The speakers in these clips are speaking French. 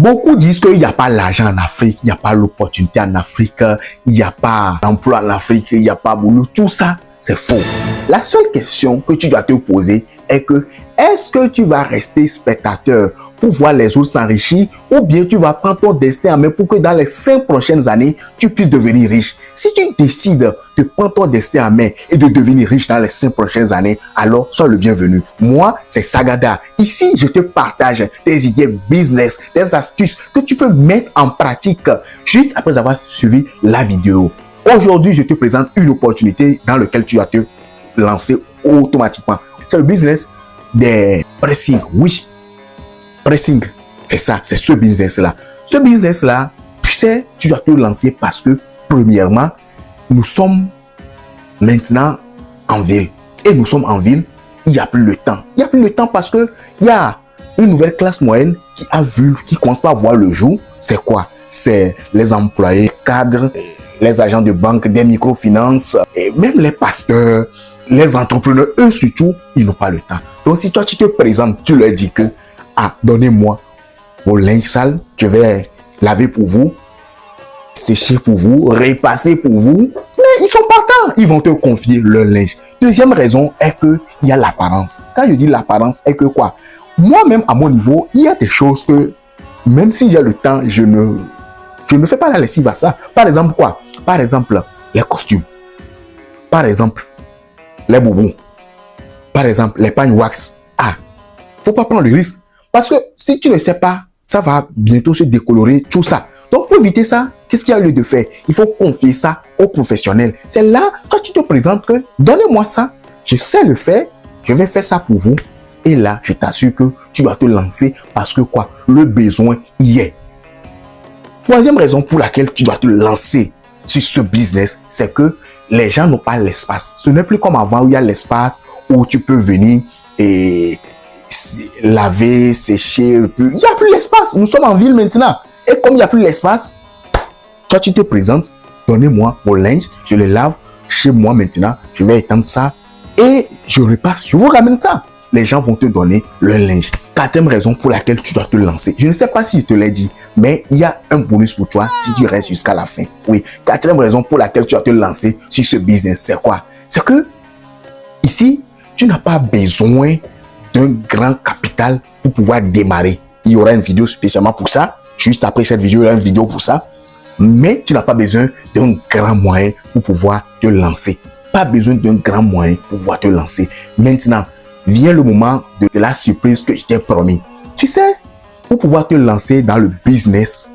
Beaucoup disent qu'il n'y a pas l'argent en Afrique, il n'y a pas l'opportunité en Afrique, il n'y a pas d'emploi en Afrique, il n'y a pas boulot. Tout ça, c'est faux. La seule question que tu dois te poser est que est-ce que tu vas rester spectateur pour voir les autres s'enrichir ou bien tu vas prendre ton destin en main pour que dans les 5 prochaines années, tu puisses devenir riche. Si tu décides de prendre ton destin en main et de devenir riche dans les 5 prochaines années, alors sois le bienvenu. Moi, c'est Sagada. Ici, je te partage des idées business, des astuces que tu peux mettre en pratique juste après avoir suivi la vidéo. Aujourd'hui, je te présente une opportunité dans laquelle tu vas te lancer automatiquement. C'est le business des pressing. Oui, pressing, c'est ça, c'est ce business-là. Ce business-là, tu sais, tu dois te lancer parce que, premièrement, nous sommes maintenant en ville. Et nous sommes en ville, il n'y a plus le temps. Il n'y a plus le temps parce que il y a une nouvelle classe moyenne qui commence pas à voir le jour. C'est quoi? C'est les employés cadres, les agents de banque, des microfinances, et même les pasteurs, les entrepreneurs, eux surtout, ils n'ont pas le temps. Donc si toi tu te présentes, tu leur dis que donnez-moi vos linges sales, je vais laver pour vous, sécher pour vous, repasser pour vous, mais ils sont partants, ils vont te confier leur linge. Deuxième raison est que il y a l'apparence. Quand je dis l'apparence, est que quoi? Moi-même à mon niveau, il y a des choses que même si j'ai le temps, je ne fais pas la lessive à ça. Par exemple quoi? Par exemple les costumes. Par exemple les boubous. Par exemple les pagnes wax. Faut pas prendre le risque. Parce que si tu ne sais pas, ça va bientôt se décolorer, tout ça. Donc pour éviter ça, qu'est-ce qu'il y a lieu de faire? Il faut confier ça aux professionnels. C'est là, quand tu te présentes que donnez-moi ça, je sais le faire, je vais faire ça pour vous. Et là, je t'assure que tu dois te lancer parce que quoi? Le besoin y est. Troisième raison pour laquelle tu dois te lancer sur ce business, c'est que les gens n'ont pas l'espace. Ce n'est plus comme avant où il y a l'espace où tu peux venir et laver, sécher. Il n'y a plus l'espace. Nous sommes en ville maintenant. Et comme il n'y a plus l'espace, toi tu te présentes, donnez-moi vos linge, je les lave chez moi maintenant, je vais étendre ça et je repasse, je vous ramène ça. Les gens vont te donner leur linge. Quatrième raison pour laquelle tu dois te lancer. Je ne sais pas si je te l'ai dit, mais il y a un bonus pour toi si tu restes jusqu'à la fin. Oui, quatrième raison pour laquelle tu dois te lancer sur ce business, c'est quoi? C'est que ici, tu n'as pas besoin d'un grand capital pour pouvoir démarrer. Il y aura une vidéo spécialement pour ça. Juste après cette vidéo, il y aura une vidéo pour ça. Mais tu n'as pas besoin d'un grand moyen pour pouvoir te lancer. Pas besoin d'un grand moyen pour pouvoir te lancer. Maintenant, vient le moment de la surprise que je t'ai promis. Tu sais, pour pouvoir te lancer dans le business,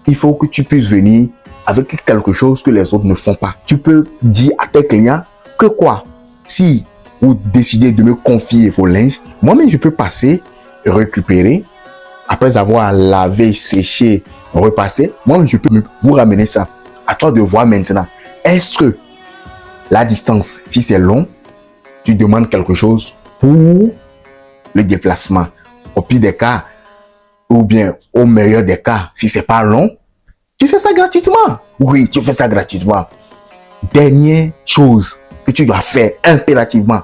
il faut que tu puisses venir avec quelque chose que les autres ne font pas. Tu peux dire à tes clients que quoi? Si vous décidez de me confier vos linges, moi-même je peux passer, récupérer, après avoir lavé, séché, repassé, moi je peux vous ramener ça. À toi de voir maintenant. Est-ce que la distance, si c'est long, tu demandes quelque chose pour le déplacement. Au pire des cas, ou bien au meilleur des cas, si c'est pas long, tu fais ça gratuitement. Oui, tu fais ça gratuitement. Dernière chose que tu dois faire impérativement,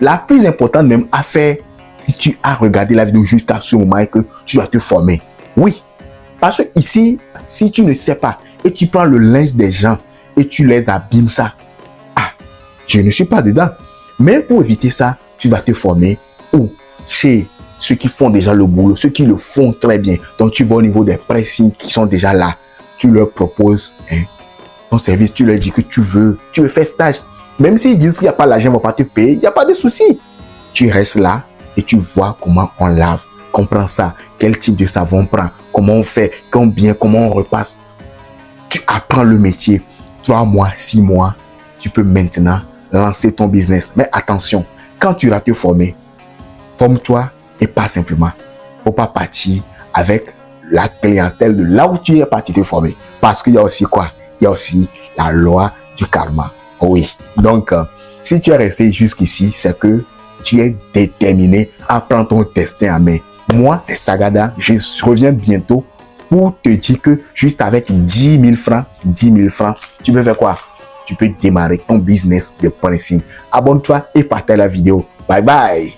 la plus importante même à faire si tu as regardé la vidéo jusqu'à ce moment et que tu dois te former. Oui, parce que ici, si tu ne sais pas et tu prends le linge des gens et tu les abîmes ça, je ne suis pas dedans. Mais pour éviter ça, tu vas te former ou chez ceux qui font déjà le boulot, ceux qui le font très bien. Donc tu vas au niveau des pressings qui sont déjà là. Tu leur proposes ton service, tu leur dis que tu veux faire stage. Même s'ils disent qu'il n'y a pas l'argent, ils ne vont pas te payer, il n'y a pas de souci. Tu restes là et tu vois comment on lave. Comprends ça, quel type de savon on prend, comment on fait, comment on repasse. Tu apprends le métier. 3 mois, 6 mois, tu peux maintenant lancer ton business. Mais attention, quand tu vas te former, forme-toi et pas simplement. Il ne faut pas partir avec la clientèle de là où tu es parti te former. Parce qu'il y a aussi quoi? Il y a aussi la loi du karma. Oui. Donc, si tu es resté jusqu'ici, c'est que tu es déterminé à prendre ton destin en main. Moi, c'est Sagada. Je reviens bientôt pour te dire que juste avec 10 000 francs, tu peux faire quoi? Tu peux démarrer ton business de pricing. Abonne-toi et partage la vidéo. Bye bye.